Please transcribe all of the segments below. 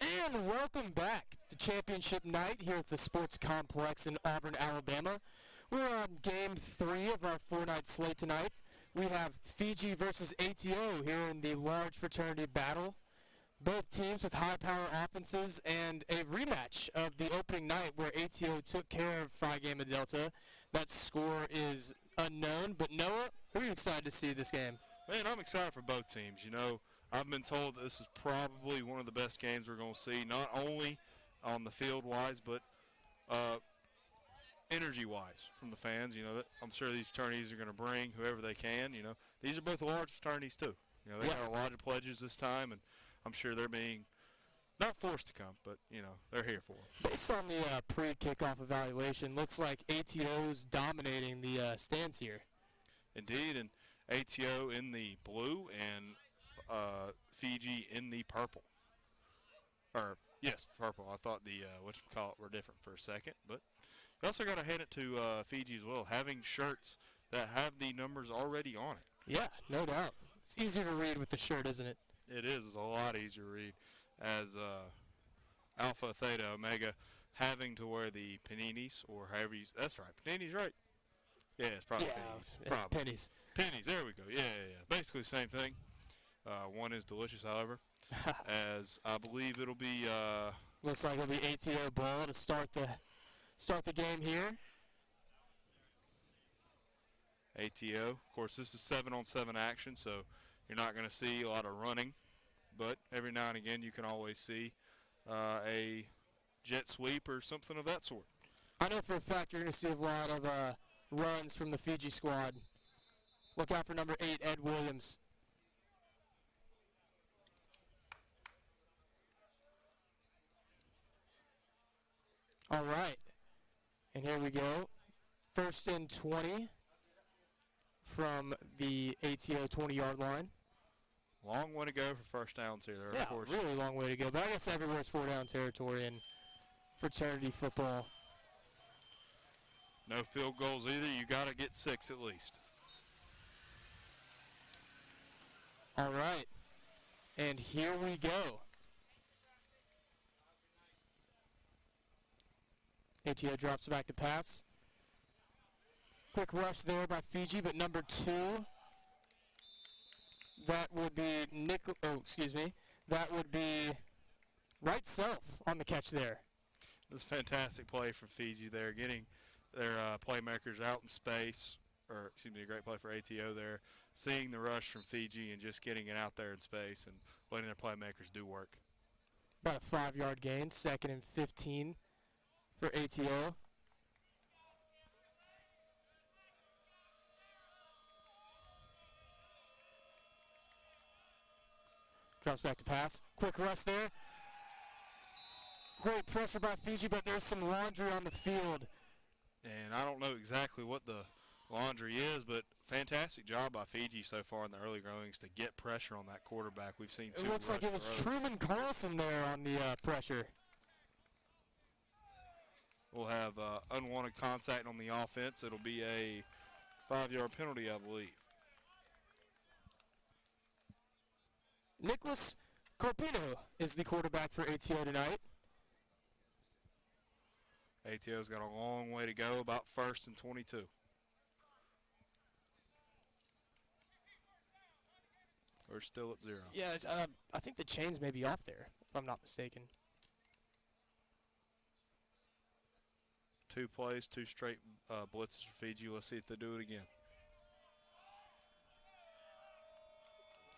And welcome back to championship night here at the Sports Complex in Auburn, Alabama. We're on game 3 of our 4-night slate tonight. We have Fiji versus ATO here in the large fraternity battle. Both teams with high-power offenses and a rematch of the opening night where ATO took care of Phi Gamma Delta. That score is unknown, but Noah, who are you excited to see this game? Man, I'm excited for both teams. You know, I've been told that this is probably one of the best games we're going to see, not only on the field-wise, but energy-wise from the fans. You know, I'm sure these fraternities are going to bring whoever they can. You know, these are both large fraternities, too. You know, they got a lot of pledges this time, and I'm sure they're being not forced to come, but, you know, they're here for it. Based on the pre-kickoff evaluation, looks like ATO's dominating the stands here. Indeed, and ATO in the blue and Fiji in the purple. Yes, purple. I thought the whatchamacallit were different for a second, but you also got to hand it to Fiji as well, having shirts that have the numbers already on it. Yeah, no doubt. It's easier to read with the shirt, isn't it? It is. It's a lot easier to read as Alpha, Theta, Omega having to wear the paninis, or however you. That's right, paninis, right? Yeah, it's probably pennies. Probably. Pennies. Pennies, there we go. Yeah. Basically the same thing. One is delicious, however, as I believe it'll be. Looks like it'll be ATO ball to start the game here. ATO. Of course, this is 7-on-7 action, so you're not going to see a lot of running, but every now and again you can always see a jet sweep or something of that sort. I know for a fact you're going to see a lot of runs from the Fiji squad. Look out for number 8, Ed Williams. All right, and here we go. First and 20 from the ATO 20-yard line. Long way to go for first downs here, Yeah, of course. really long way to go. But I guess everywhere's 4-down territory in fraternity football. No field goals either. You got to get 6 at least. All right, and here we go. ATO drops back to pass. Quick rush there by Fiji, but number 2, that would be that would be Right Self on the catch there. It was a fantastic play from Fiji there, getting their playmakers out in space, or excuse me, a great play for ATO there, seeing the rush from Fiji and just getting it out there in space and letting their playmakers do work. About a 5-yard gain, 2nd and 15 for ATO. Drops back to pass. Quick rush there. Great pressure by Fiji, but there's some laundry on the field. And I don't know exactly what the laundry is, but fantastic job by Fiji so far in the early goings to get pressure on that quarterback. We've seen 2 It looks like it was Truman Carlson there on the pressure. We'll have unwanted contact on the offense. It'll be a 5-yard penalty, I believe. Nicholas Corpino is the quarterback for ATO tonight. ATO's got a long way to go, about 1st and 22. We're still at 0. Yeah, I think the chains may be off there, if I'm not mistaken. 2 plays, 2 straight blitzes for Fiji. Let's see if they do it again.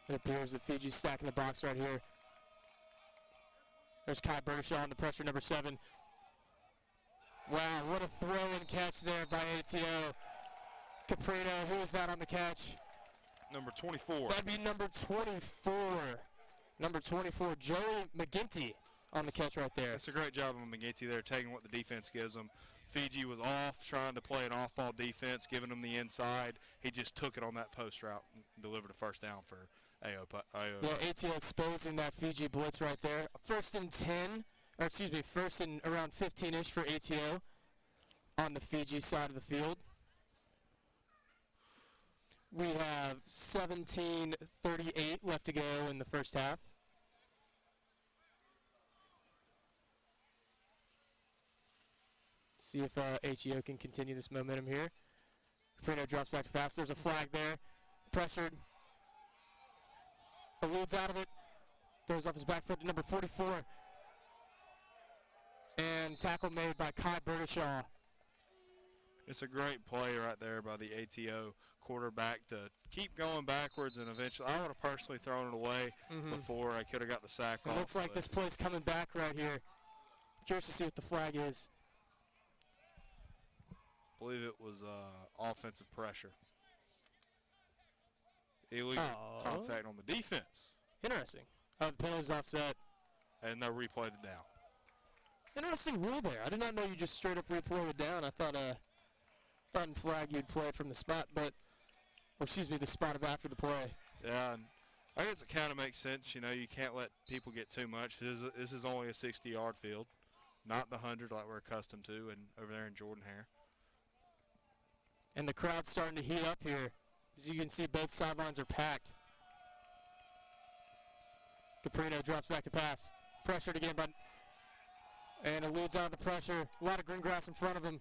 It appears that Fiji's stacking the box right here. There's Kai Bershaw on the pressure, number 7. Wow, what a throw and catch there by ATO. Caprino, who is that on the catch? Number 24. That'd be number 24. Number 24, Joey McGinty on the catch right there. That's a great job of McGinty there, taking what the defense gives them. Fiji was off, trying to play an off-ball defense, giving them the inside. He just took it on that post route and delivered a first down for AO. Yeah, ATO exposing that Fiji blitz right there. First and 10, or excuse me, first and around 15-ish for ATO on the Fiji side of the field. We have 17:38 left to go in the first half. See if HEO can continue this momentum here. Caprino drops back fast. There's a flag there. Pressured. Eludes out of it. Throws off his back foot to number 44. And tackle made by Kai Berdishaw. It's a great play right there by the ATO quarterback to keep going backwards, and eventually I would have personally thrown it away before I could have got the sack off. It looks like this play's coming back right here. Curious to see what the flag is. I believe it was offensive pressure. Illegal contact on the defense. Interesting. The penalty's offset. And they replayed it down. Interesting rule there. I did not know you just straight up replayed it down. I thought in flag you'd play it from the spot, but, or excuse me, the spot of after the play. Yeah, and I guess it kind of makes sense. You know, you can't let people get too much. This is only a 60-yard field, not the 100 like we're accustomed to and over there in Jordan-Hare. And the crowd's starting to heat up here. As you can see, both sidelines are packed. Caprino drops back to pass. Pressured again, and eludes out of the pressure. A lot of green grass in front of him.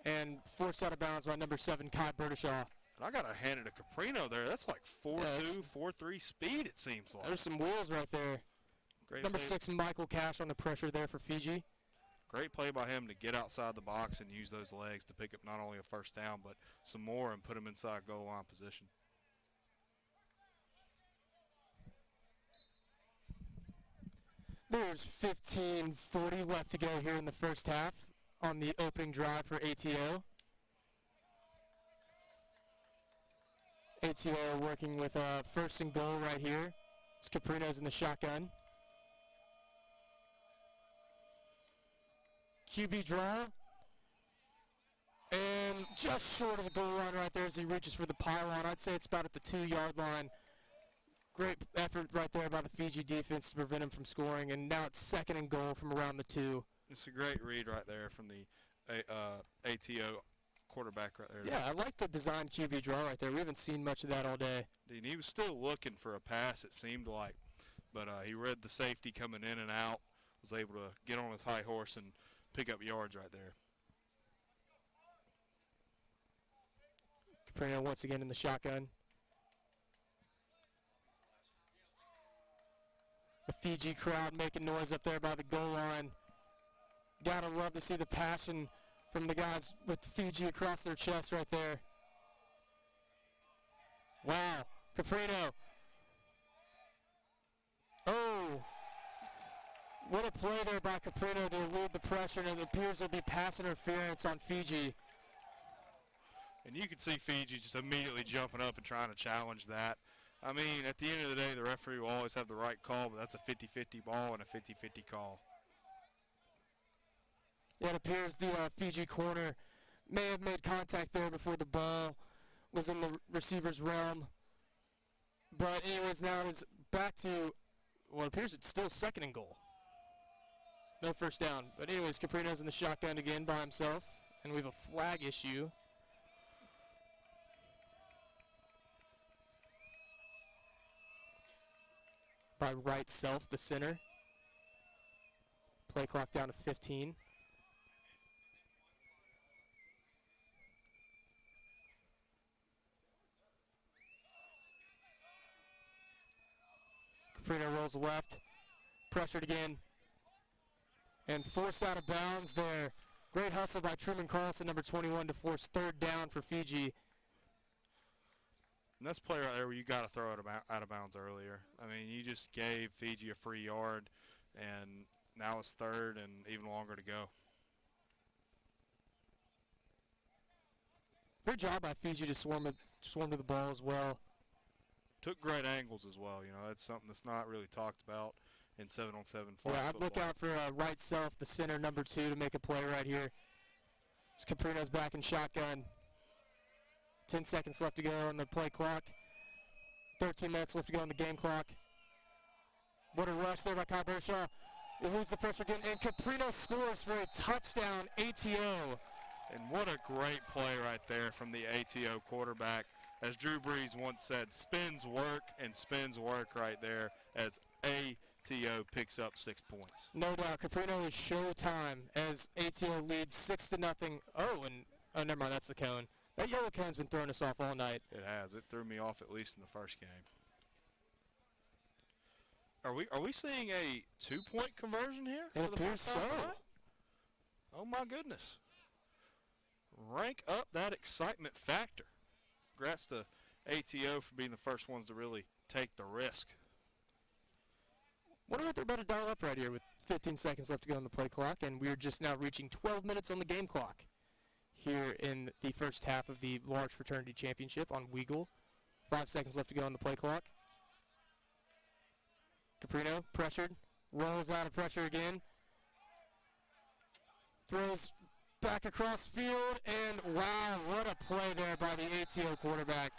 And forced out of bounds by number 7, Kai Berdishaw. And I got to hand it to Caprino there. That's like 4.2, 4.3 speed, it seems like. There's some wheels right there. Great number play. 6, Michael Cash on the pressure there for Fiji. Great play by him to get outside the box and use those legs to pick up not only a first down, but some more and put him inside goal line position. There's 15:40 left to go here in the first half on the opening drive for ATO. ATO working with first and goal right here. Caprino's in the shotgun. QB draw. And just short of the goal line right there as he reaches for the pylon. I'd say it's about at the 2-yard line. Great effort right there by the Fiji defense to prevent him from scoring. And now it's 2nd and goal from around the 2. It's a great read right there from the ATO quarterback right there. Yeah, I like the design QB draw right there. We haven't seen much of that all day. And he was still looking for a pass, it seemed like. But he read the safety coming in and out, was able to get on his high horse and pick up yards right there. Caprino once again in the shotgun. The Fiji crowd making noise up there by the goal line. Gotta love to see the passion from the guys with Fiji across their chest right there. Wow, Caprino. Oh, what a play there by Caprino to elude the pressure, and it appears there'll be pass interference on Fiji. And you can see Fiji just immediately jumping up and trying to challenge that. I mean, at the end of the day, the referee will always have the right call, but that's a 50-50 ball and a 50-50 call. Yeah, it appears the Fiji corner may have made contact there before the ball was in the receiver's realm. But anyways, now it's back to, well, it appears it's still 2nd and goal. No first down. But anyways, Caprino's in the shotgun again by himself, and we have a flag issue. By right self, the center. Play clock down to 15. Caprino rolls left, pressured again, and forced out of bounds there. Great hustle by Truman Carlson, number 21, to force 3rd down for Fiji. And that's a play right there where you got to throw it out of bounds earlier. I mean, you just gave Fiji a free yard, and now it's 3rd and even longer to go. Good job by Fiji to swarm to the ball as well. Took great angles as well. You know, that's something that's not really talked about in 7-on-7 flag Yeah, I'd look out for right self, the center, number 2, to make a play right here. As Caprino's back in shotgun. 10 seconds left to go on the play clock. 13 minutes left to go on the game clock. What a rush there by Kai Berdishaw. He loses the pressure again, and Caprino scores for a touchdown, ATO. And what a great play right there from the ATO quarterback. As Drew Brees once said, spins work and spins work right there as ATO picks up 6 points. No doubt. Caprino is showtime as ATO leads 6-0. Oh, and never mind. That's the cone. That yellow cone's been throwing us off all night. It has. It threw me off at least in the first game. Are we seeing a 2-point conversion here? It appears so. Oh my goodness. Rank up that excitement factor. Congrats to ATO for being the first ones to really take the risk. Wonder what they're about to dial up right here with 15 seconds left to go on the play clock, and we're just now reaching 12 minutes on the game clock here in the first half of the large fraternity championship on Weagle. 5 seconds left to go on the play clock. Caprino pressured, rolls out of pressure again, throws back across field, and wow, what a play there by the ATO quarterback.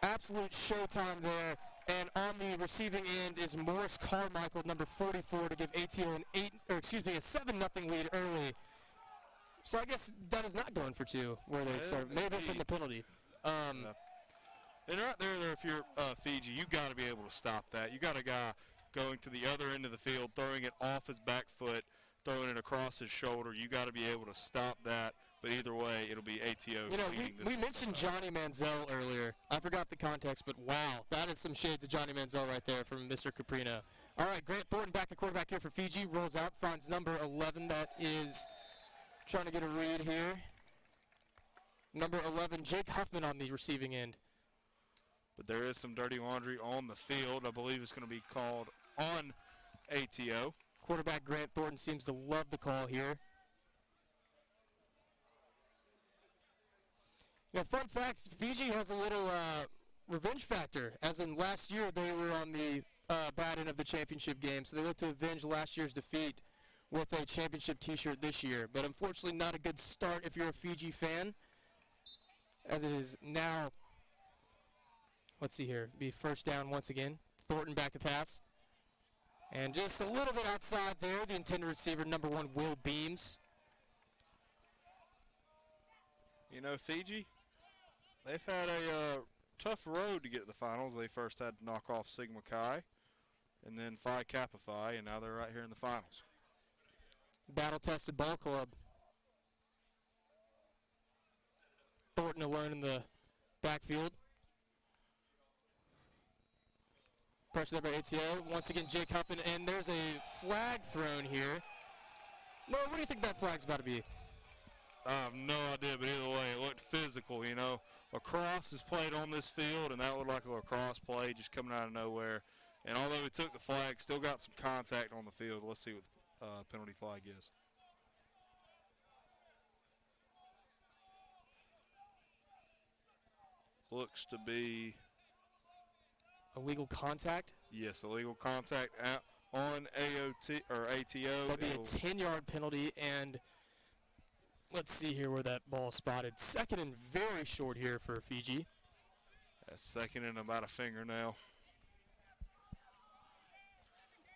Absolute showtime there, and on the receiving end is Morris Carmichael, number 44, to give ATO a 7-0 lead early. So I guess that is not going for two where they start. Maybe from the penalty. And right there, if you're Fiji, you got to be able to stop that. You got a guy going to the other end of the field, throwing it off his back foot, throwing it across his shoulder. You got to be able to stop that. But either way, it'll be ATO. You know, we mentioned Johnny Manziel earlier. I forgot the context, but wow, that is some shades of Johnny Manziel right there from Mr. Caprino. All right, Grant Thornton back at quarterback here for Fiji. Rolls out, finds number 11. That is trying to get a read here. Number 11, Jake Huffman on the receiving end. But there is some dirty laundry on the field. I believe it's going to be called on ATO. Quarterback Grant Thornton seems to love the call here. You know, fun fact, Fiji has a little revenge factor. As in last year, they were on the bad end of the championship game, so they look to avenge last year's defeat with a championship t-shirt this year. But unfortunately, not a good start if you're a Fiji fan, as it is now. Let's see here. Be first down once again. Thornton back to pass. And just a little bit outside there, the intended receiver, number 1, Will Beams. You know, Fiji, they've had a tough road to get to the finals. They first had to knock off Sigma Chi and then Phi Kappa Phi, and now they're right here in the finals. Battle-tested ball club. Thornton alone in the backfield. Pressure there by ATO. Once again, Jake Huffman, and there's a flag thrown here. No, what do you think that flag's about to be? I have no idea, but either way, it looked physical, you know. Lacrosse is played on this field, and that looked like a lacrosse play just coming out of nowhere. And although he took the flag, still got some contact on the field. Let's see what the penalty flag is. Looks to be illegal contact? Yes, illegal contact on AOT or ATO. That'll be a 10-yard penalty, and let's see here where that ball is spotted. Second and very short here for Fiji. That's second and about a fingernail.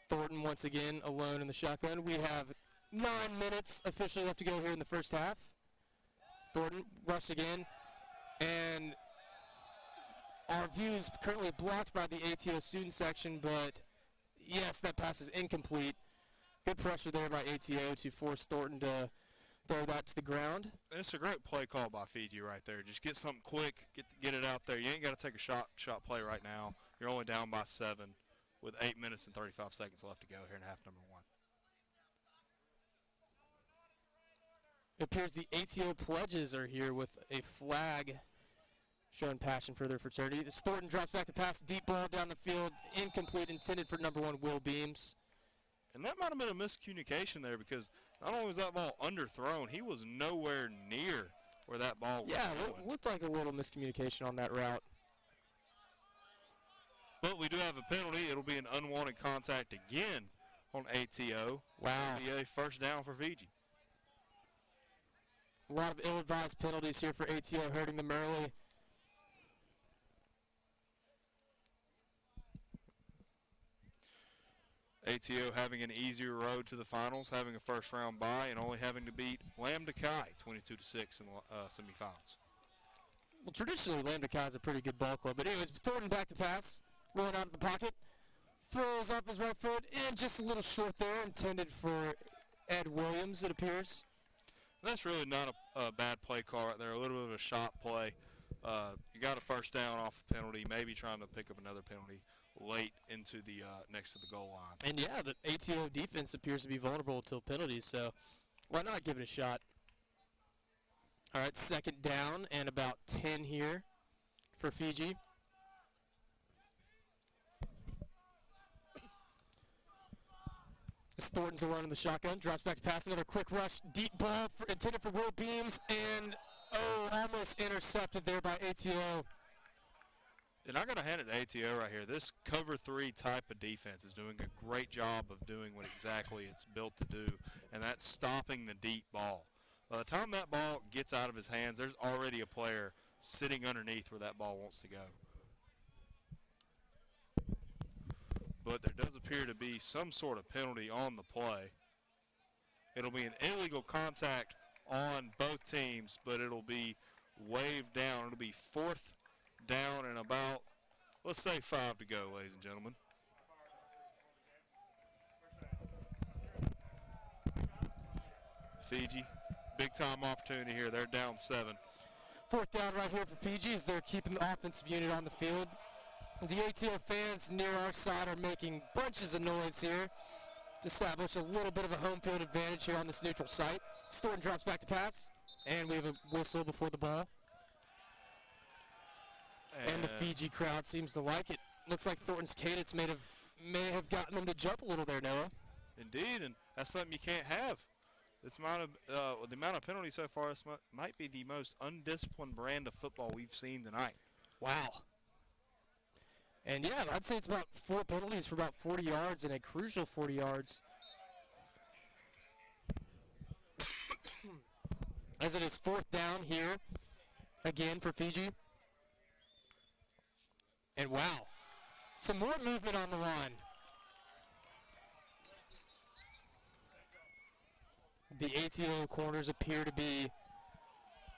Thornton once again alone in the shotgun. We have 9 minutes officially left to go here in the first half. Thornton rush again, and our view is currently blocked by the ATO student section, but yes, that pass is incomplete. Good pressure there by ATO to force Thornton to throw that to the ground. It's a great play call by Fiji right there. Just get something quick, get it out there. You ain't got to take a shot play right now. You're only down by 7 with 8 minutes and 35 seconds left to go here in half number 1. It appears the ATO pledges are here with a flag showing passion for their fraternity. This Thornton drops back to pass, deep ball down the field, incomplete, intended for number 1, Will Beams. And that might have been a miscommunication there because not only was that ball underthrown, he was nowhere near where that ball was going. It looked like a little miscommunication on that route. But we do have a penalty. It'll be an unwanted contact again on ATO. Wow. It'll be a first down for Fiji. A lot of ill-advised penalties here for ATO, hurting them early. ATO having an easier road to the finals, having a first-round bye, and only having to beat Lambda Chi 22-6 in the semifinals. Well, traditionally, Lambda Chi is a pretty good ball club. But anyways, Thornton back to pass, rolling out of the pocket, throws off his right foot, and just a little short there, intended for Ed Williams, it appears. That's really not a bad play call right there, a little bit of a shot play. You got a first down off a penalty, maybe trying to pick up another penalty late into the next to the goal line. And yeah, the ATO defense appears to be vulnerable to penalties, so why not give it a shot? All right, second down and about 10 here for Fiji. As Thornton's alone in the shotgun, drops back to pass, another quick rush, deep ball intended for Will Beams, and almost intercepted there by ATO. And I got to hand it to ATO right here. This cover 3 type of defense is doing a great job of doing what exactly it's built to do, and that's stopping the deep ball. By the time that ball gets out of his hands, there's already a player sitting underneath where that ball wants to go. But there does appear to be some sort of penalty on the play. It'll be an illegal contact on both teams, but it'll be waved down. It'll be fourth down and about, let's say 5 to go, ladies and gentlemen. Fiji, big time opportunity here. They're down 7. Fourth down right here for Fiji as they're keeping the offensive unit on the field. The ATO fans near our side are making bunches of noise here to establish a little bit of a home field advantage here on this neutral site. Thornton drops back to pass, and we have a whistle before the ball. And the Fiji crowd seems to like it. Looks like Thornton's cadence may have gotten them to jump a little there, Noah. Indeed, and that's something you can't have. This amount of the amount of penalties so far, this might be the most undisciplined brand of football we've seen tonight. Wow. And yeah, I'd say it's about 4 penalties for about 40 yards and a crucial 40 yards. As it is fourth down here, again for Fiji. And wow, some more movement on the line. The ATO corners appear to be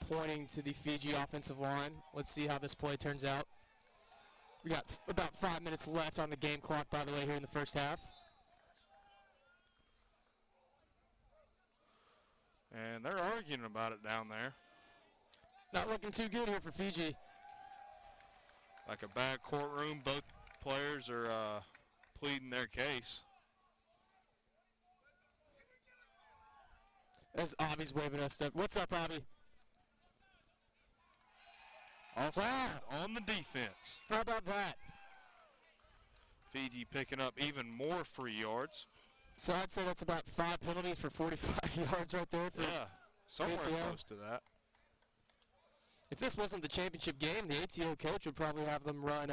pointing to the Fiji offensive line. Let's see how this play turns out. We got about 5 minutes left on the game clock, by the way, here in the first half. And they're arguing about it down there. Not looking too good here for Fiji. Like a bad courtroom, both players are pleading their case. As Avi's waving us up. What's up, Avi? Offsides on the defense. How about that? Fiji picking up even more free yards. So I'd say that's about 5 penalties for 45 yards right there. For yeah, somewhere ATO. close to that. If this wasn't the championship game, the ATO coach would probably have them run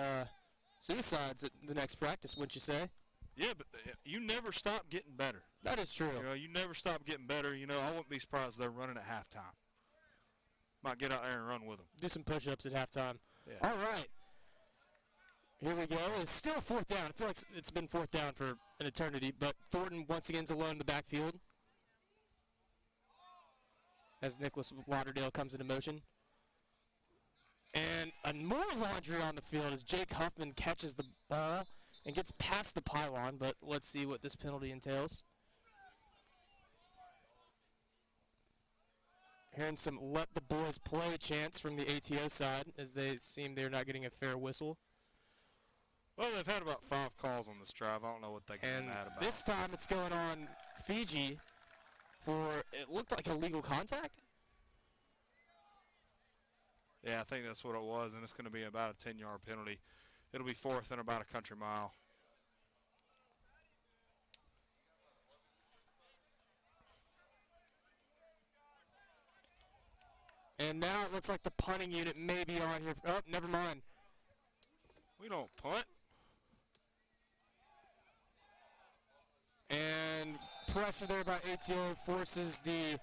suicides at the next practice, wouldn't you say? Yeah, but you never stop getting better. That is true. You know, you never stop getting better. You know, I wouldn't be surprised if they're running at halftime. Might get out there and run with them. Do some push-ups at halftime. Yeah. All right. Here we go. It's still fourth down. I feel like it's been fourth down for an eternity, but Thornton once again is alone in the backfield as Nicholas Lauderdale comes into motion. And more laundry on the field as Jake Huffman catches the ball and gets past the pylon, but let's see what this penalty entails. Hearing some let the boys play chants from the ATO side as they seem they're not getting a fair whistle. Well, they've had about 5 calls on this drive. I don't know what they get mad about. This time it's going on Fiji for, it looked like illegal contact. Yeah, I think that's what it was, and it's going to be about a 10-yard penalty. It'll be fourth and about a country mile. And now it looks like the punting unit may be on here. Oh, never mind. We don't punt. And pressure there by ATO forces the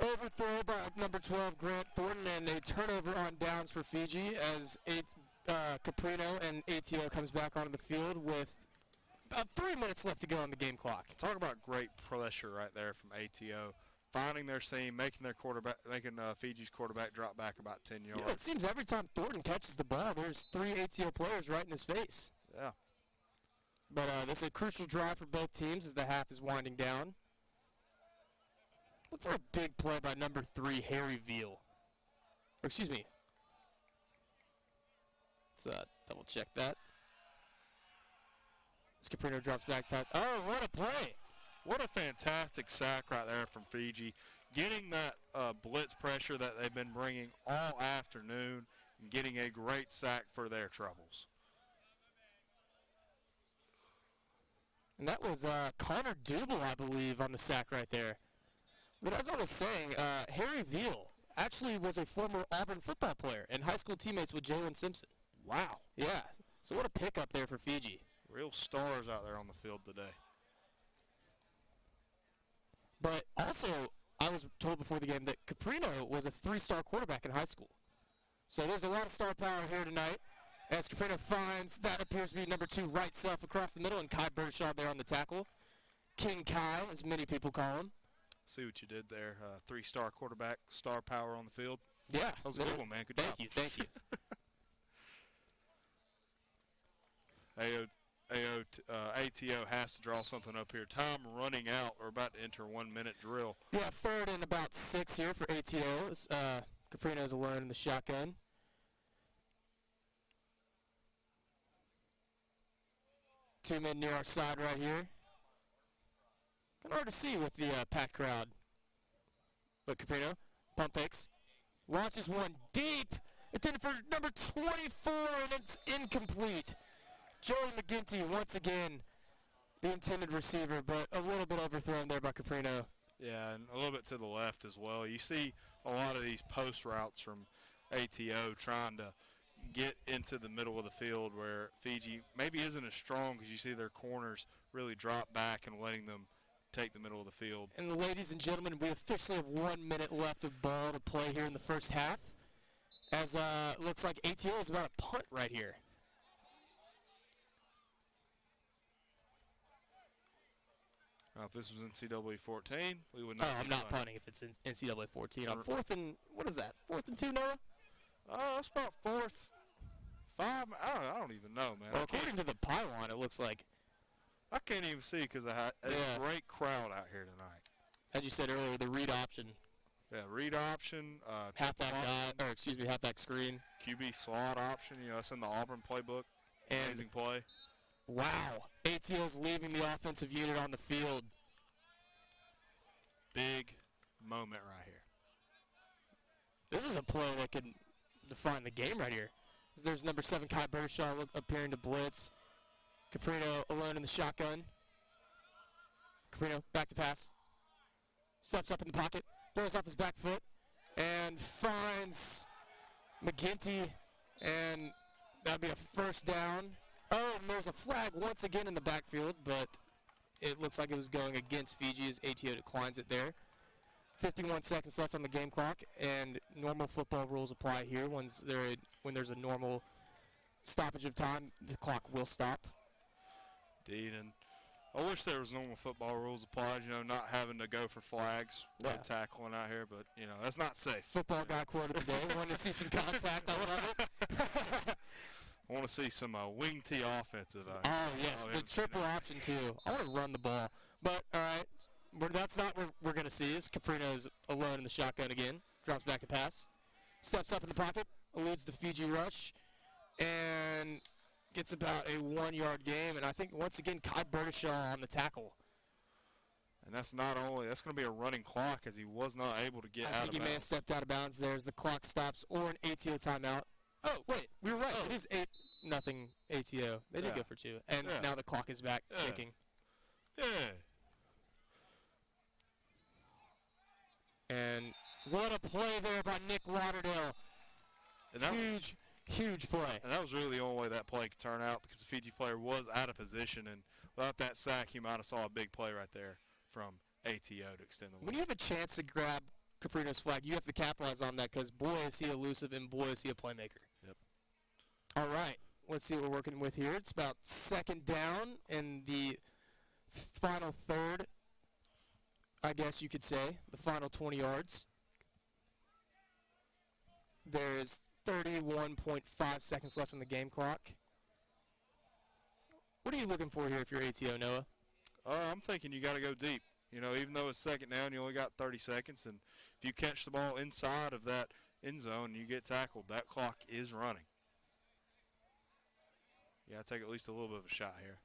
overthrow by number 12, Grant Thornton, and a turnover on downs for Fiji as Caprino and ATO comes back onto the field with about 3 minutes left to go on the game clock. Talk about great pressure right there from ATO. Finding their seam, making Fiji's quarterback drop back about 10 yards. You know, it seems every time Thornton catches the ball, there's 3 ATO players right in his face. Yeah. But this is a crucial drive for both teams as the half is winding down. Look for a big play by number 3, Harry Veal. Or excuse me. Let's double check that. Scaprino drops back pass. Oh, what a play! What a fantastic sack right there from Fiji. Getting that blitz pressure that they've been bringing all afternoon and getting a great sack for their troubles. And that was Connor Double, I believe, on the sack right there. But as I was saying, Harry Veal actually was a former Auburn football player and high school teammates with Jalen Simpson. Wow. Yeah, so what a pickup there for Fiji. Real stars out there on the field today. But also, I was told before the game that Caprino was a 3-star quarterback in high school. So there's a lot of star power here tonight. As Caprino finds that appears to be number 2 right self across the middle, and Kai Burnshaw there on the tackle. King Kai, as many people call him. See what you did there. 3-star quarterback, star power on the field. Yeah. That was a good one, man. Good job. Thank you. ATO has to draw something up here. Time running out. We're about to enter a 1-minute drill. Yeah, 3rd and about 6 here for ATO. Caprino's alone in the shotgun. Two men near our side right here. Kind of hard to see with the packed crowd. But Caprino, pump fakes, launches one deep. Intended for number 24, and it's incomplete. Joey McGinty, once again, the intended receiver, but a little bit overthrown there by Caprino. Yeah, and a little bit to the left as well. You see a lot of these post routes from ATO trying to get into the middle of the field where Fiji maybe isn't as strong because you see their corners really drop back and letting them take the middle of the field. And ladies and gentlemen, we officially have 1 minute left of ball to play here in the first half. As looks like ATO is about a punt right here. Now, if this was NCAA 14, we would not. Oh, I'm not punting if it's in NCAA 14. On 4th and, what is that, 4th and 2, Noah? That's about 4th, 5. I don't even know, man. Well, according to the pylon, it looks like. I can't even see because there's a great crowd out here tonight. As you said earlier, the read option. Yeah, read option. Halfback halfback screen. QB slot option. You know, that's in the Auburn playbook. Amazing play. Wow. ATO's leaving the offensive unit on the field. Big moment right here. This is a play that could define the game right here. There's number 7, Kai Burnshaw, appearing to blitz. Caprino alone in the shotgun. Caprino back to pass. Steps up in the pocket. Throws off his back foot. And finds McGinty. And that'll be a first down. Oh, and there's a flag once again in the backfield, but it looks like it was going against Fiji as ATO declines it there. 51 seconds left on the game clock, and normal football rules apply here. When there's a normal stoppage of time, the clock will stop. Indeed, and I wish there was normal football rules applied, you know, not having to go for flags, no tackling out here, but, you know, that's not safe. Football guy quoted today. Want to see some contact? I love it. I want to see some wing T offensive. Oh, yes, the triple option, too. I want to run the ball. But, all right, that's not what we're going to see is Caprino's alone in the shotgun again. Drops back to pass. Steps up in the pocket, eludes the Fiji rush, and gets about a 1-yard game. And I think, once again, Kai Burnshaw on the tackle. And that's going to be a running clock as he was not able to get out of bounds. I think he may have stepped out of bounds there as the clock stops or an ATO timeout. Oh, wait, we were right. It is 8-0 ATO. They did go for 2. And now the clock is back ticking. Yeah. And what a play there by Nick Lauderdale. And huge play. And that was really the only way that play could turn out because the Fiji player was out of position. And without that sack, you might have saw a big play right there from ATO to extend the lead. When you have a chance to grab Caprino's flag, you have to capitalize on that because, boy, is he elusive and, boy, is he a playmaker. Yep. All right. Let's see what we're working with here. It's about 2nd down in the final third, I guess you could say, the final 20 yards. There is 31.5 seconds left on the game clock. What are you looking for here if you're ATO, Noah? I'm thinking you got to go deep. You know, even though it's second down, you only got 30 seconds, and if you catch the ball inside of that end zone and you get tackled, that clock is running. You got to take at least a little bit of a shot here.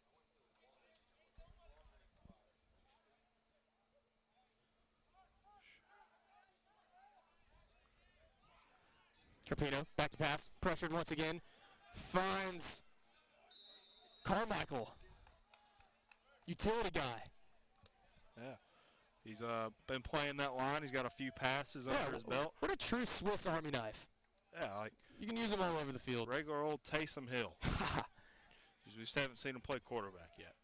Carpino, back to pass, pressured once again, finds Carmichael, utility guy. Yeah, he's been playing that line. He's got a few passes under his belt. What a true Swiss Army knife. Yeah, like you can use them all over the field. Regular old Taysom Hill. We just haven't seen him play quarterback yet.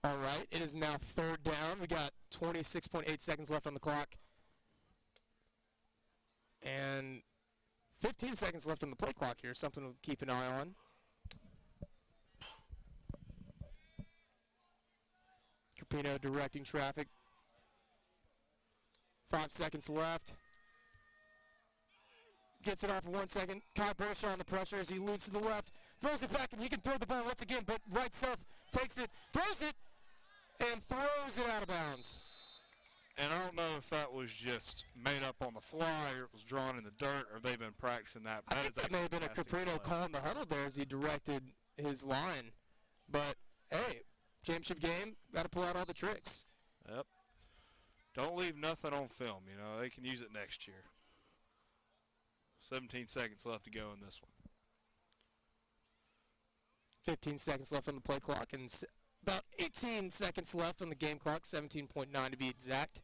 All right, it is now third down. We got 26.8 seconds left on the clock. And 15 seconds left on the play clock here, something to keep an eye on. Carpino directing traffic. 5 seconds left. Gets it off in 1 second. Kai Bershaw on the pressure as he leads to the left. Throws it back, and he can throw the ball once again, but right self takes it, throws it, and throws it out of bounds. And I don't know if that was just made up on the fly or it was drawn in the dirt or they've been practicing that. I think that may have been a Caprino calling the huddle there as he directed his line. But, hey, championship game, got to pull out all the tricks. Yep. Don't leave nothing on film. You know, they can use it next year. 17 seconds left to go in this one. 15 seconds left on the play clock and about 18 seconds left on the game clock, 17.9 to be exact.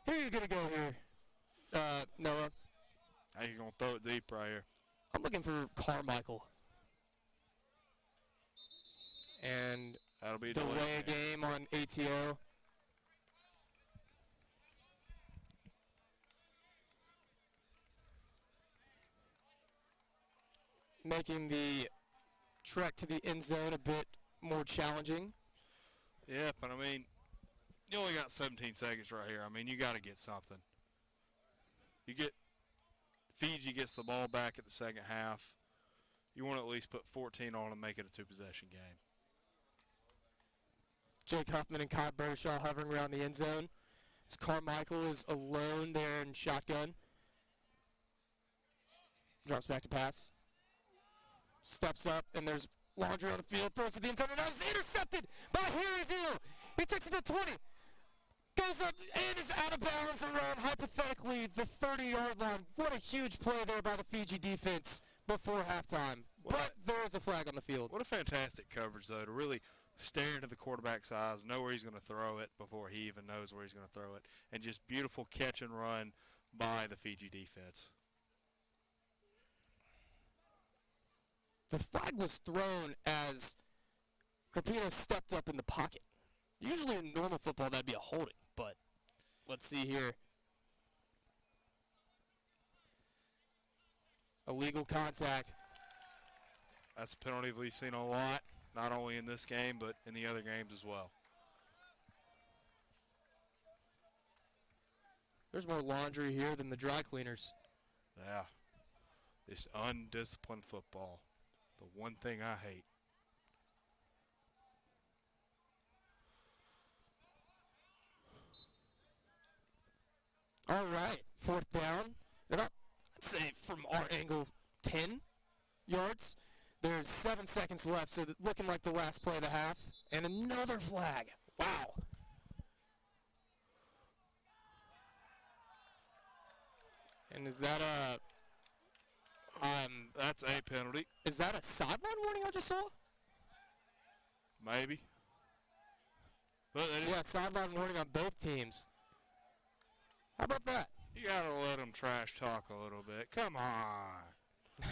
Here you're going to go here, Noah. How you going to throw it deep right here? I'm looking for Carmichael. And that'll be a delay game on ATO. Making the trek to the end zone a bit more challenging. Yeah, but I mean, you only got 17 seconds right here. I mean, you got to get something. Fiji gets the ball back at the second half. You want to at least put 14 on and make it a two-possession game. Jake Huffman and Kai Bershaw hovering around the end zone. As Carmichael is alone there in shotgun. Drops back to pass. Steps up, and there's Laundry on the field, throws to the end zone, and is intercepted by Harryville. He takes it to 20, goes up, and is out of bounds around, hypothetically, the 30-yard line. What a huge play there by the Fiji defense before halftime. But there is a flag on the field. What a fantastic coverage, though, to really stare into the quarterback's eyes, know where he's going to throw it before he even knows where he's going to throw it, and just beautiful catch and run by the Fiji defense. The flag was thrown as Carpino stepped up in the pocket. Usually in normal football that'd be a holding, but let's see here. Illegal contact. That's a penalty we've seen a lot, not only in this game, but in the other games as well. There's more laundry here than the dry cleaners. Yeah. This undisciplined football. The one thing I hate. All right, fourth down. About, let's say, from our angle, 10 yards. There's 7 seconds left, so looking like the last play of the half. And another flag. Wow. And is that a... That's a penalty. Is that a sideline warning I just saw? Maybe. But yeah, sideline warning on both teams. How about that? You got to let them trash talk a little bit. Come on.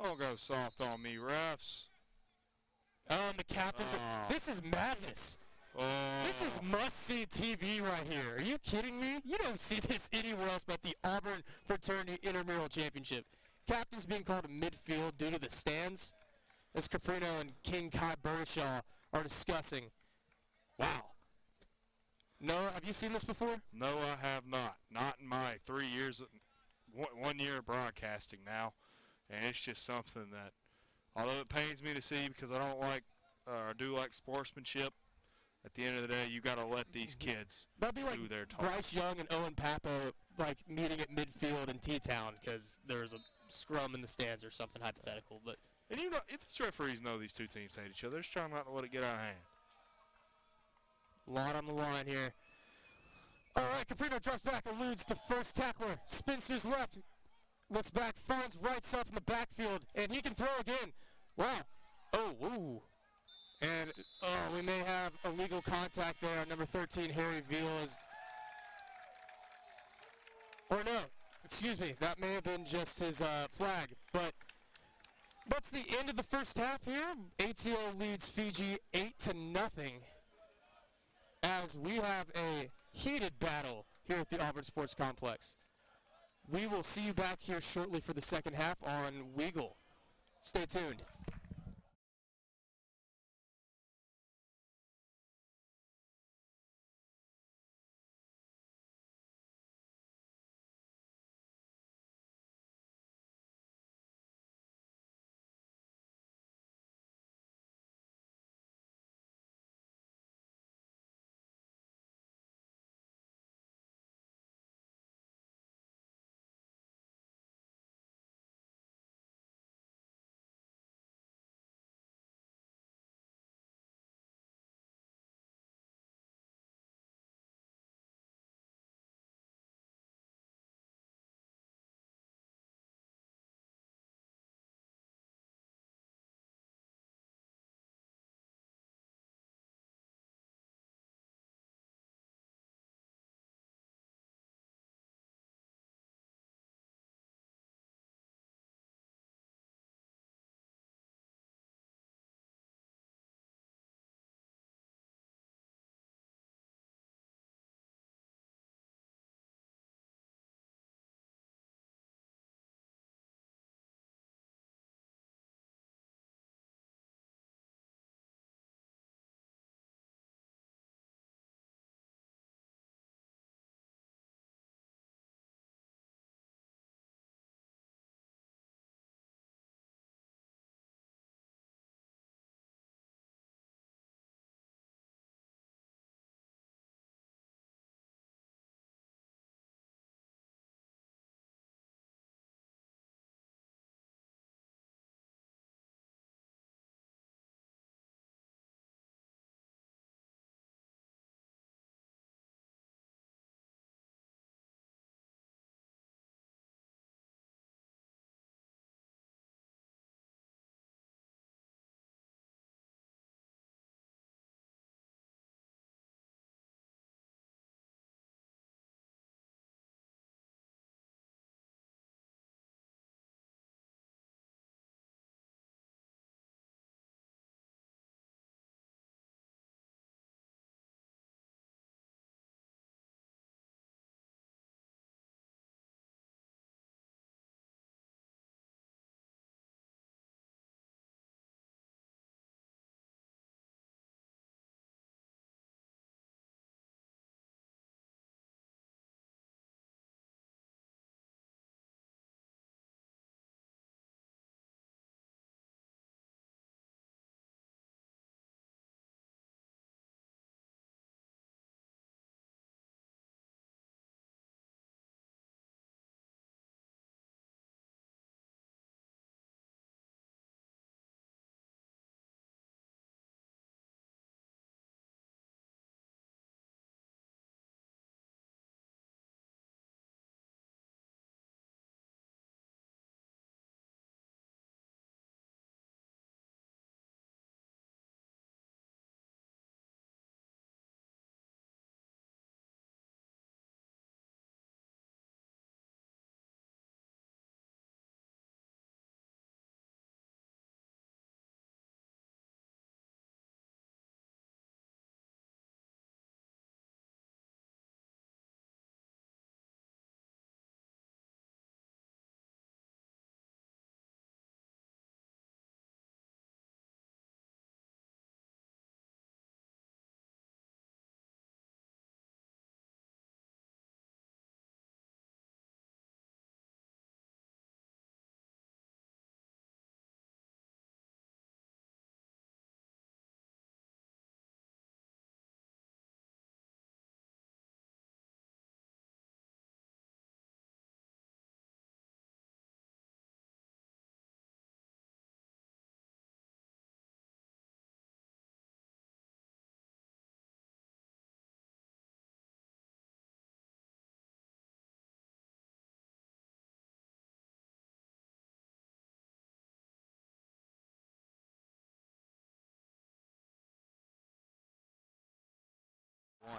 Don't go soft on me, refs. The captains. This is madness. This is must-see TV right here. Are you kidding me? You don't see this anywhere else but the Auburn Fraternity Intramural Championship. Captains being called to midfield due to the stands, as Caprino and King Kai Bershaw are discussing. Wow. Noah, have you seen this before? No, I have not. Not in my 3 years, 1 year of broadcasting now. And it's just something that, although it pains me to see because I don't like, I do like sportsmanship, at the end of the day, you got to let these kids That'd be like do their talk. Bryce Young and Owen Pappo like meeting at midfield in T-Town because there's a scrum in the stands or something hypothetical. But And you know, if these referees know these two teams hate each other, they're just trying not to let it get out of hand. a lot on the line here. All right, Caprino drops back, eludes the first tackler. Spins to his left, looks back, finds right self in the backfield, and he can throw again. Wow. Oh, ooh. And, we may have illegal contact there on number 13, Harry Veal. Or no, excuse me, that may have been just his flag. But that's the end of the first half here. ATO leads Fiji 8-0 as we have a heated battle here at the Auburn Sports Complex. We will see you back here shortly for the second half on Weagle. Stay tuned.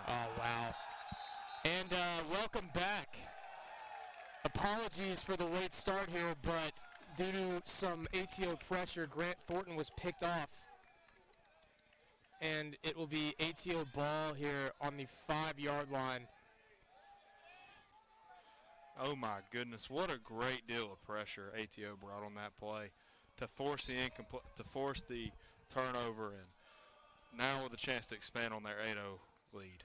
Oh, wow. And welcome back. Apologies for the late start here, but due to some ATO pressure, Grant Thornton was picked off. And it will be ATO ball here on the 5-yard line. Oh my goodness, what a great deal of pressure ATO brought on that play to force the turnover, and now with a chance to expand on their 8-0 lead.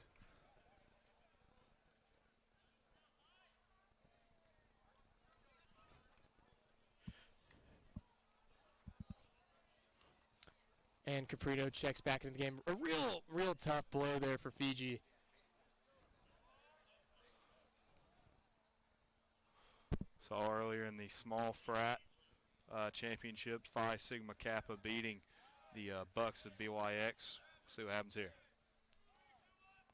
And Caprino checks back into the game. A real tough blow there for Fiji. Saw earlier in the small frat championships, Phi Sigma Kappa beating the Bucks of BYX. See what happens here.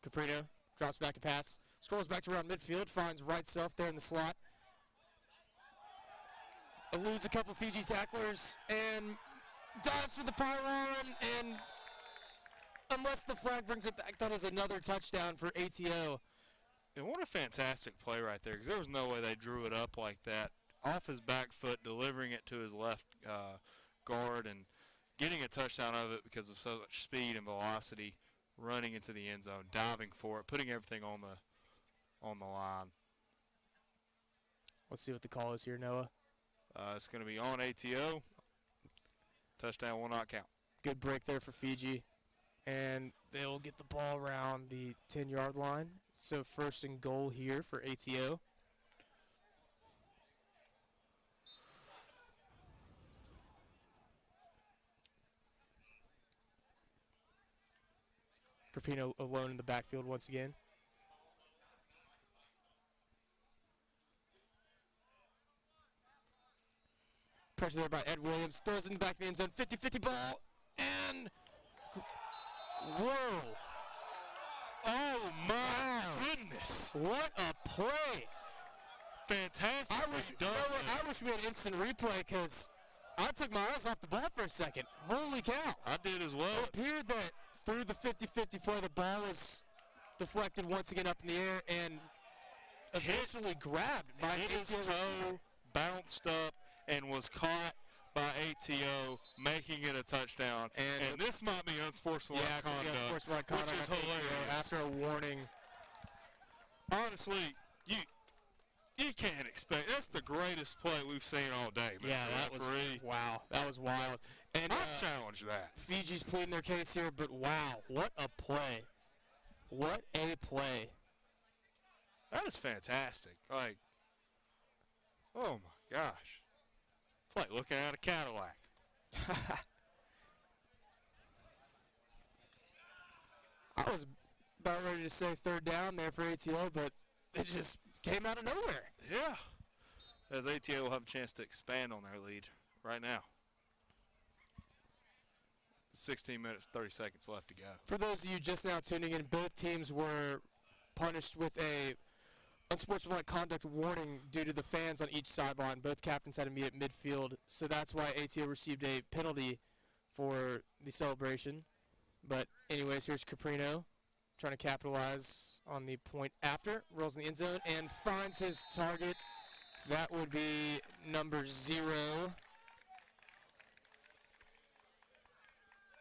Caprino drops back to pass. Scrolls back to around midfield. Finds right self there in the slot. Eludes a couple Fiji tacklers and dives for the pylon. And unless the flag brings it back, that is another touchdown for ATO. And what a fantastic play right there, because there was no way they drew it up like that. Off his back foot, delivering it to his left guard, and getting a touchdown of it because of so much speed and velocity, running into the end zone, diving for it, putting everything on the line. Let's see what the call is here, Noah. It's going to be on ATO. Touchdown will not count. Good break there for Fiji. And they'll get the ball around the 10-yard line. So first and goal here for ATO. Carpino alone in the backfield once again. Pressure there by Ed Williams. Throws it in the back of the end zone. 50-50 ball. And whoa. Oh, my goodness. What a play. Fantastic. I wish we had instant replay because I took my eyes off the ball for a second. Holy cow. I did as well. It appeared that through the 50-50 play, the ball was deflected once again up in the air and eventually grabbed by his ATO. toe, bounced up, and was caught by ATO, making it a touchdown. And this might be unsportsmanlike conduct, which is hilarious. After a warning. Honestly, you can't expect. That's the greatest play we've seen all day, Mr. Referee. Wow. That was wild. And I challenge that. Fiji's pleading their case here, but wow, what a play. What a play. That is fantastic. Like, oh my gosh. It's like looking at a Cadillac. I was about ready to say third down there for ATO, but it just came out of nowhere. Yeah. As ATO will have a chance to expand on their lead right now. 16 minutes, 30 seconds left to go. For those of you just now tuning in, both teams were punished with a unsportsmanlike conduct warning due to the fans on each sideline. Both captains had to meet at midfield, so that's why ATO received a penalty for the celebration. But anyways, here's Caprino trying to capitalize on the point after. Rolls in the end zone and finds his target. That would be number 0.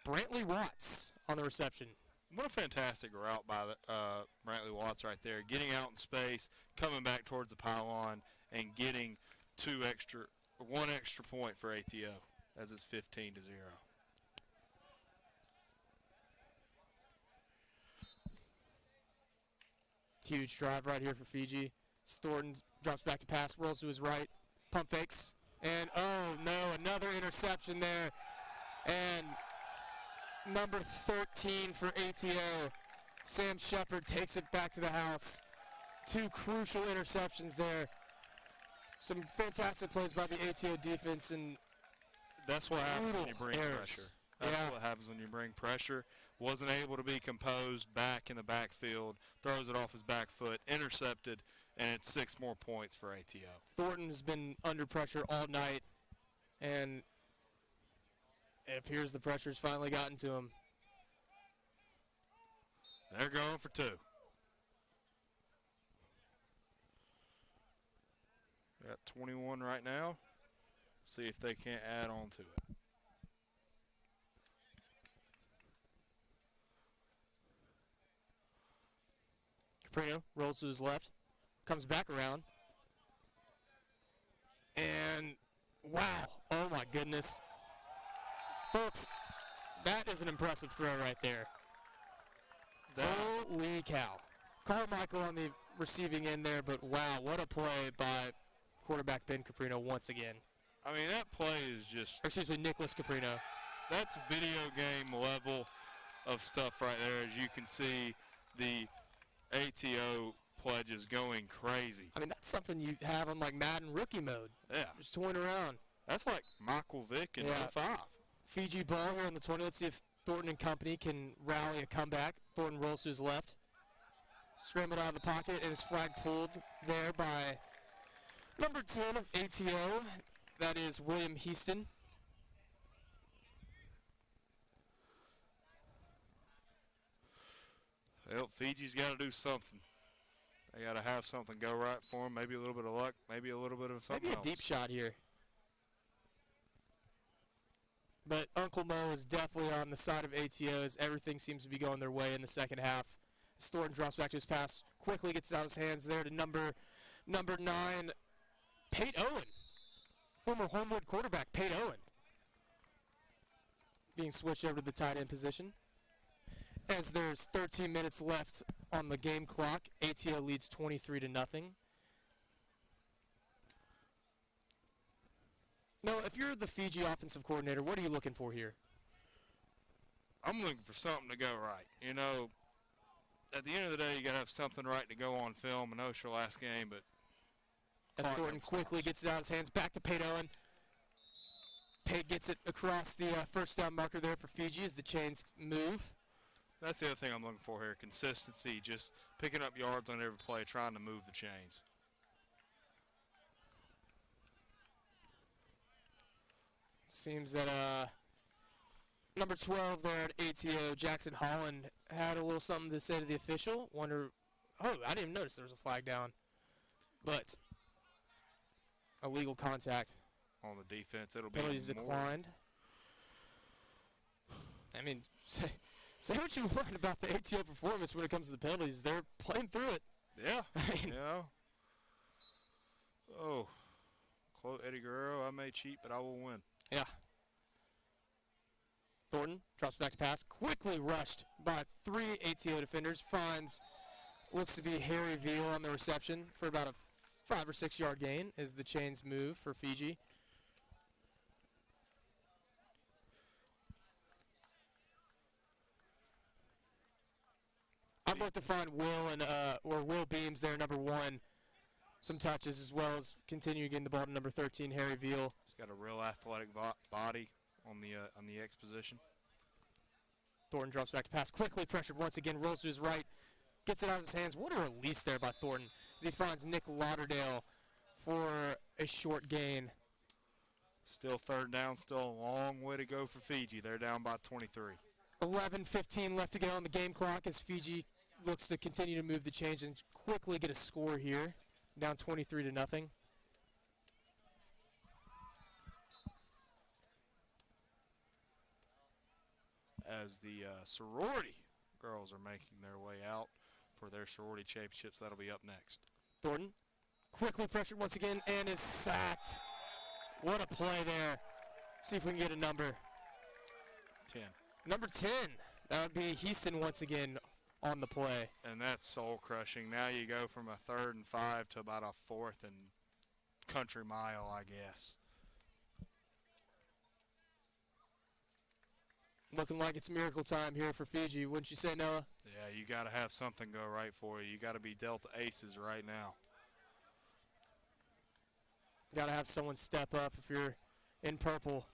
Brantley Watts on the reception. What a fantastic route by Brantley Watts right there. Getting out in space, coming back towards the pylon, and getting one extra point for ATO as it's 15-0. Huge drive right here for Fiji. Thornton drops back to pass, rolls to his right, pump fakes, and oh no, another interception there. And number 13 for ATO, Sam Shepard, takes it back to the house. 2 crucial interceptions there. Some fantastic plays by the ATO defense, and that's what happens when you bring pressure. That's Yeah. what happens when you bring pressure. Wasn't able to be composed back in the backfield, throws it off his back foot, intercepted, and it's 6 more points for ATO. Thornton's been under pressure all night, and it appears the pressure's finally gotten to him. They're going for 2. Got 21 right now. See if they can't add on to it. Caprino rolls to his left, comes back around, and wow, oh my goodness. Folks, that is an impressive throw right there. Holy cow. Carmichael on the receiving end there, but wow, what a play by quarterback Ben Caprino once again. I mean, that play is just... Excuse me, Nicholas Caprino. That's video game level of stuff right there. As you can see, the ATO pledges going crazy. I mean, that's something you have on like Madden rookie mode. Yeah. Just toying around. That's like Michael Vick in 05. Fiji ball here on the 20. Let's see if Thornton and company can rally a comeback. Thornton rolls to his left. Scrambled out of the pocket, and his flag pulled there by number 10 of ATO. That is William Heaston. Well, Fiji's got to do something. They got to have something go right for them. Maybe a little bit of luck. Maybe a little bit of something else. Maybe a deep shot here. But Uncle Mo is definitely on the side of ATO as everything seems to be going their way in the second half. As Thornton drops back to his pass, quickly gets it out of his hands there to number 9, Pate Owen. Former Homewood quarterback, Pate Owen. Being switched over to the tight end position. As there's 13 minutes left on the game clock, ATO leads 23-0. Now, if you're the Fiji offensive coordinator, what are you looking for here? I'm looking for something to go right. You know, at the end of the day, you got to have something right to go on film. I know it's your last game, but... As Thornton quickly gets it out of his hands, back to Pate Owen. Pate gets it across the first down marker there for Fiji as the chains move. That's the other thing I'm looking for here, consistency, just picking up yards on every play, trying to move the chains. Seems that number 12 there at ATO, Jackson Holland, had a little something to say to the official. Wonder, oh, I didn't even notice there was a flag down. But illegal contact. On the defense, it'll be penalties declined. I mean, say what you want about the ATO performance when it comes to the penalties. They're playing through it. Yeah, yeah. Oh, quote Eddie Guerrero, I may cheat, but I will win. Yeah. Thornton drops back to pass. Quickly rushed by 3 ATO defenders. Finds, looks to be Harry Veal on the reception for about a 5 or 6 yard gain as the chains move for Fiji. I'd like to find Will Beams there, number 1, some touches, as well as continue getting the ball to number 13, Harry Veal. He's got a real athletic body on the X position. Thornton drops back to pass, quickly pressured once again, rolls to his right, gets it out of his hands. What a release there by Thornton as he finds Nick Lauderdale for a short gain. Still third down, still a long way to go for Fiji. They're down by 23. 11:15 left to go on the game clock as Fiji looks to continue to move the chains and quickly get a score here, down 23-0. As the sorority girls are making their way out for their sorority championships, that'll be up next. Thornton quickly pressured once again and is sacked. What a play there. See if we can get a number. 10. Number 10. That would be Heaston once again on the play. And that's soul crushing. Now you go from a 3rd and 5 to about a 4th and country mile, I guess. Looking like it's miracle time here for Fiji, wouldn't you say, Noah? Yeah, you got to have something go right for you. You got to be dealt aces right now. Got to have someone step up if you're in purple.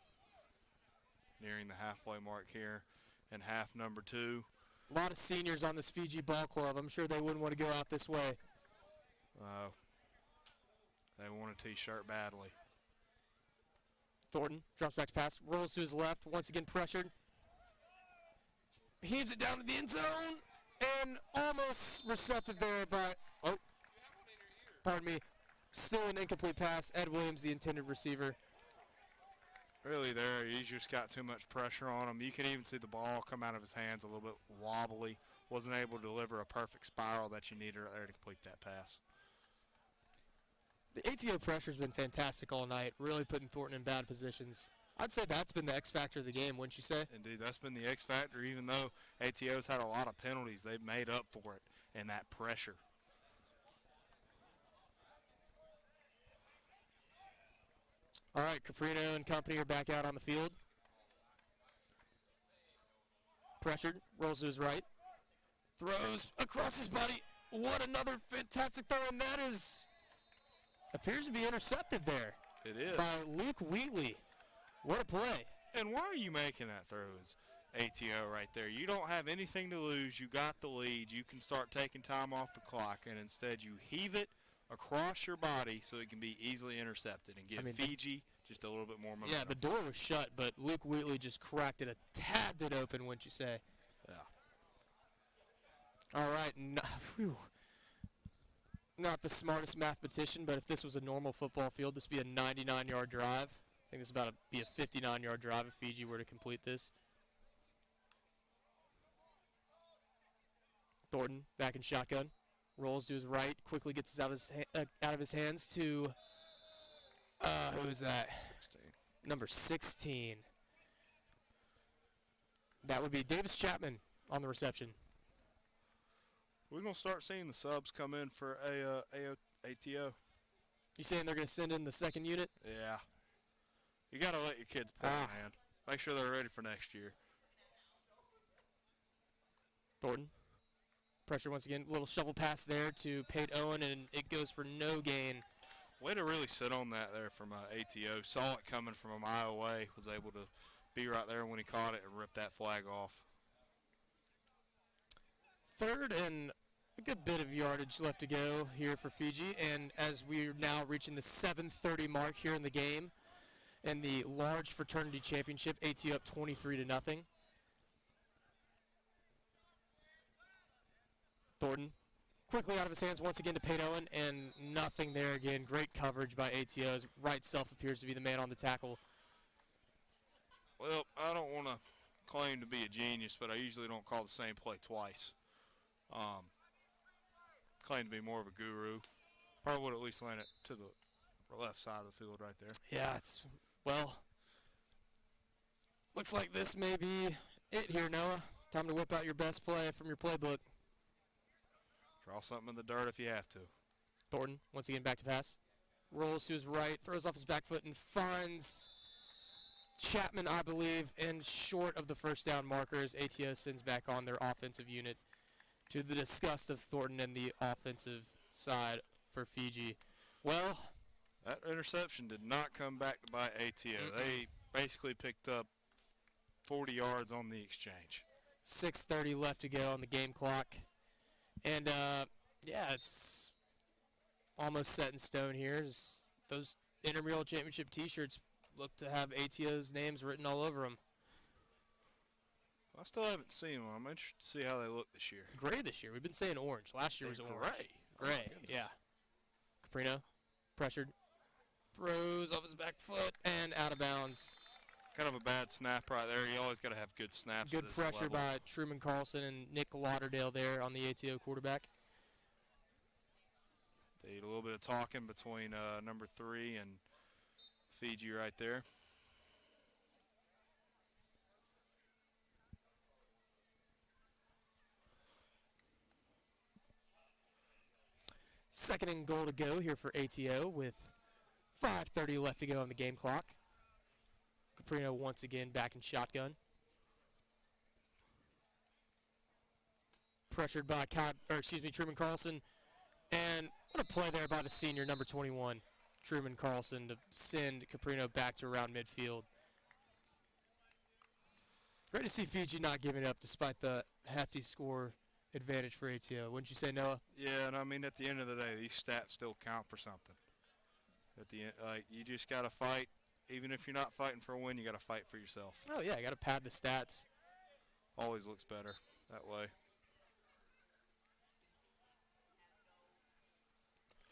Nearing the halfway mark here in half number 2. A lot of seniors on this Fiji ball club. I'm sure they wouldn't want to go out this way. They want a T-shirt badly. Thornton drops back to pass, rolls to his left, once again pressured. Heaves it down to the end zone, and almost recepted there by, pardon me, Still an incomplete pass. Ed Williams, the intended receiver. Really there, he just got too much pressure on him. You can even see the ball come out of his hands a little bit wobbly. Wasn't able to deliver a perfect spiral that you needed right there to complete that pass. The ATO pressure's been fantastic all night, really putting Thornton in bad positions. I'd say that's been the X factor of the game, wouldn't you say? Indeed, that's been the X factor. Even though ATO's had a lot of penalties, they've made up for it in that pressure. All right, Caprino and company are back out on the field. Pressured, rolls to his right. Throws across his body. What another fantastic throw, and that appears to be intercepted there. It is. By Luke Wheatley. What a play. And why are you making that throw as ATO right there? You don't have anything to lose. You got the lead. You can start taking time off the clock, and instead you heave it across your body so it can be easily intercepted and give Fiji just a little bit more momentum. Yeah, the door was shut, but Luke Wheatley just cracked it a tad bit open, wouldn't you say? Yeah. All right. Not the smartest mathematician, but if this was a normal football field, this would be a 99-yard drive. I think this is about to be a 59-yard drive if Fiji were to complete this. Thornton back in shotgun. Rolls to his right. Quickly gets it out of his hands to, who was that? 16. Number 16. That would be Davis Chapman on the reception. We're going to start seeing the subs come in for ATO. You saying they're going to send in the second unit? Yeah. You got to let your kids play, man. Make sure they're ready for next year. Thornton. Pressure once again. Little shovel pass there to Pate Owen, and it goes for no gain. Way to really sit on that there from ATO. Saw it coming from a mile away. Was able to be right there when he caught it and rip that flag off. Third and a good bit of yardage left to go here for Fiji. And as we're now reaching the 7:30 mark here in the game, and the large fraternity championship, ATU up 23-0. Thornton quickly out of his hands once again to Pate Owen, and nothing there again. Great coverage by ATO's. Right self appears to be the man on the tackle. Well, I don't want to claim to be a genius, but I usually don't call the same play twice. Claim to be more of a guru. Probably would at least land it to the left side of the field right there. Yeah, looks like this may be it here, Noah. Time to whip out your best play from your playbook. Draw something in the dirt if you have to. Thornton, once again, back to pass. Rolls to his right, throws off his back foot, and finds Chapman, I believe, and short of the first down markers. ATO sends back on their offensive unit to the disgust of Thornton and the offensive side for Fiji. Well, that interception did not come back to bite ATO. They basically picked up 40 yards on the exchange. 6:30 left to go on the game clock. And, yeah, it's almost set in stone here. Those intramural championship T-shirts look to have ATO's names written all over them. I still haven't seen one. I'm interested to see how they look this year. Gray this year. We've been saying orange. Last year was orange. Gray, yeah. Caprino, pressured, throws off his back foot, and out of bounds. Kind of a bad snap right there. You always got to have good snaps. Good pressure by Truman Carlson and Nick Lauderdale there on the ATO quarterback. They did a little bit of talking between number 3 and Fiji right there. Second and goal to go here for ATO with 5:30 left to go on the game clock. Caprino once again back in shotgun. Pressured by Truman Carlson. And what a play there by the senior, number 21, Truman Carlson, to send Caprino back to around midfield. Great to see Fiji not giving up despite the hefty score advantage for ATO. Wouldn't you say, Noah? Yeah, and I mean, at the end of the day, these stats still count for something. At the end, you just got to fight. Even if you're not fighting for a win, you got to fight for yourself. Oh, yeah, you got to pad the stats. Always looks better that way.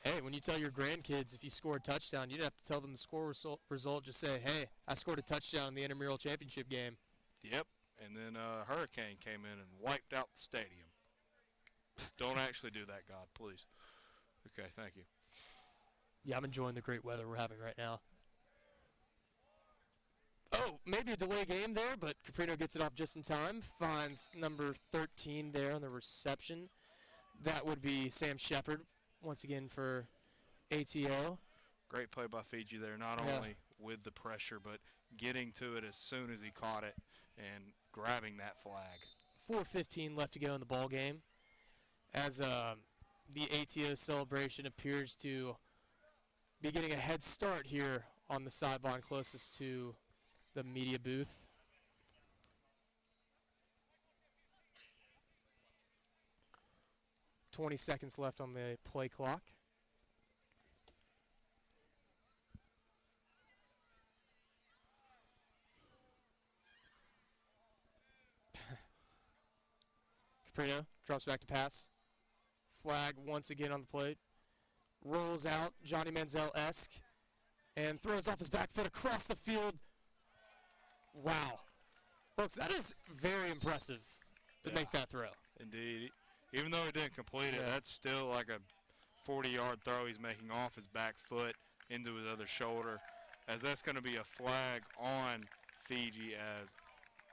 Hey, Hey, when you tell your grandkids if you score a touchdown, you don't have to tell them the score result. Just say, hey, I scored a touchdown in the intramural championship game. Yep. And then a hurricane came in and wiped out the stadium. Don't actually do that, God, please. Okay, thank you. Yeah, I'm enjoying the great weather we're having right now. Oh, maybe a delay game there, but Caprino gets it off just in time. Finds number 13 there on the reception. That would be Sam Shepard once again for ATO. Great play by Fiji there, not only with the pressure, but getting to it as soon as he caught it and grabbing that flag. 4:15 left to go in the ball game, as the ATO celebration appears to be getting a head start here on the sideline closest to the media booth. "20 seconds left on the play clock. Caprino drops back to pass. Flag once again on the plate. Rolls out, Johnny Manziel-esque, and throws off his back foot across the field. Wow. Folks, that is very impressive to make that throw. Indeed. Even though he didn't complete it, that's still like a 40-yard throw he's making off his back foot into his other shoulder, as that's going to be a flag on Fiji, as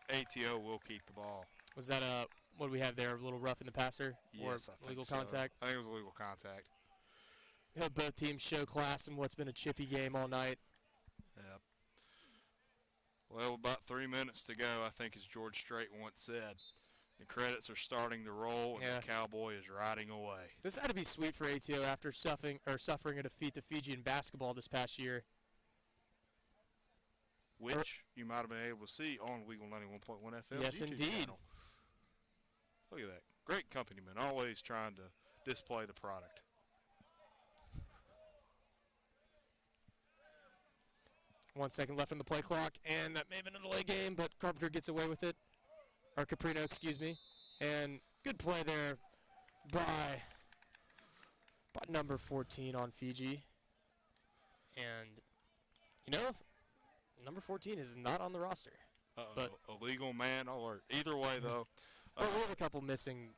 ATO will keep the ball. Was that what do we have there, a little rough in the passer? Yes, or I think legal so. contact? I think it was legal contact. Both teams show class in what's been a chippy game all night. Yep. Well, about 3 minutes to go, I think, as George Strait once said. The credits are starting to roll, and the Cowboy is riding away. This had to be sweet for ATO after suffering a defeat to Fiji in basketball this past year. Which you might have been able to see on Weagle 91.1 FM Yes, YouTube indeed. channel. Look at that. Great accompaniment, always trying to display the product. "1 second left on the play clock, and that may have been a delay game, but Carpenter gets away with it. Or Caprino, excuse me. And good play there by number 14 on Fiji. And, you know, number 14 is not on the roster. But illegal man alert. Either way, though. We have a couple missing.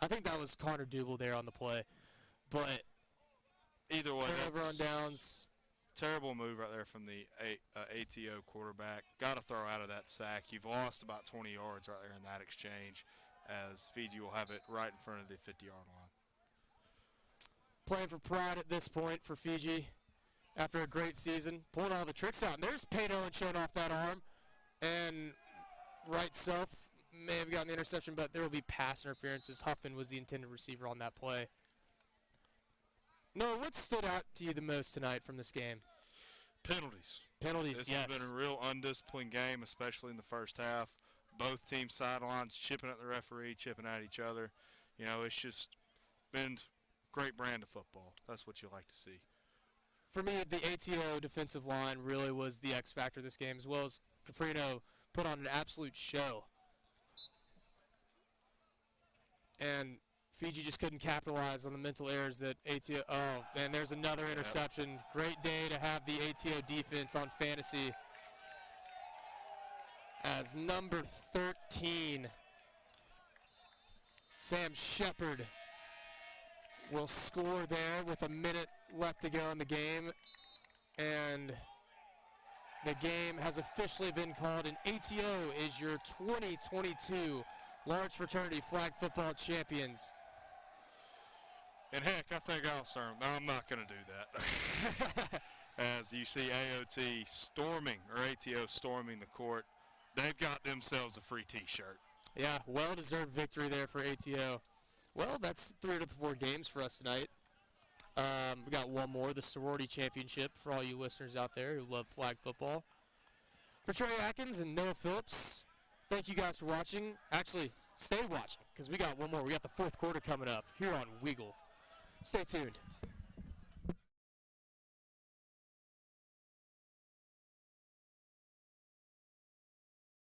I think that was Connor Double there on the play. But either way, turnover on downs. Terrible move right there from the ATO quarterback. Got to throw out of that sack. You've lost about 20 yards right there in that exchange, as Fiji will have it right in front of the 50-yard line. Playing for pride at this point for Fiji after a great season. Pulling all the tricks out. And there's Peyton Owen showing off that arm. And right self may have gotten the interception, but there will be pass interferences. Huffman was the intended receiver on that play. No, what stood out to you the most tonight from this game? Penalties. Penalties, This yes. has been a real undisciplined game, especially in the first half. Both teams sidelines chipping at the referee, chipping at each other. You know, it's just been great brand of football. That's what you like to see. For me, the ATO defensive line really was the X factor this game, as well as Caprino put on an absolute show. And Fiji just couldn't capitalize on the mental errors that ATO. Oh, and there's another interception. Great day to have the ATO defense on fantasy. As number 13, Sam Shepard, will score there with a minute left to go in the game. And the game has officially been called, and ATO is your 2022 Large Fraternity Flag Football Champions. And heck, I think I'll start. No, I'm not going to do that. As you see AOT storming, or ATO storming the court, they've got themselves a free T-shirt. Yeah, well-deserved victory there for ATO. Well, that's 3 out of the 4 games for us tonight. We got one more, the sorority championship, for all you listeners out there who love flag football. For Trey Atkins and Noah Phillips, thank you guys for watching. Actually, stay watching, because we got one more. We got the 4th quarter coming up here on Weagle. Stay tuned.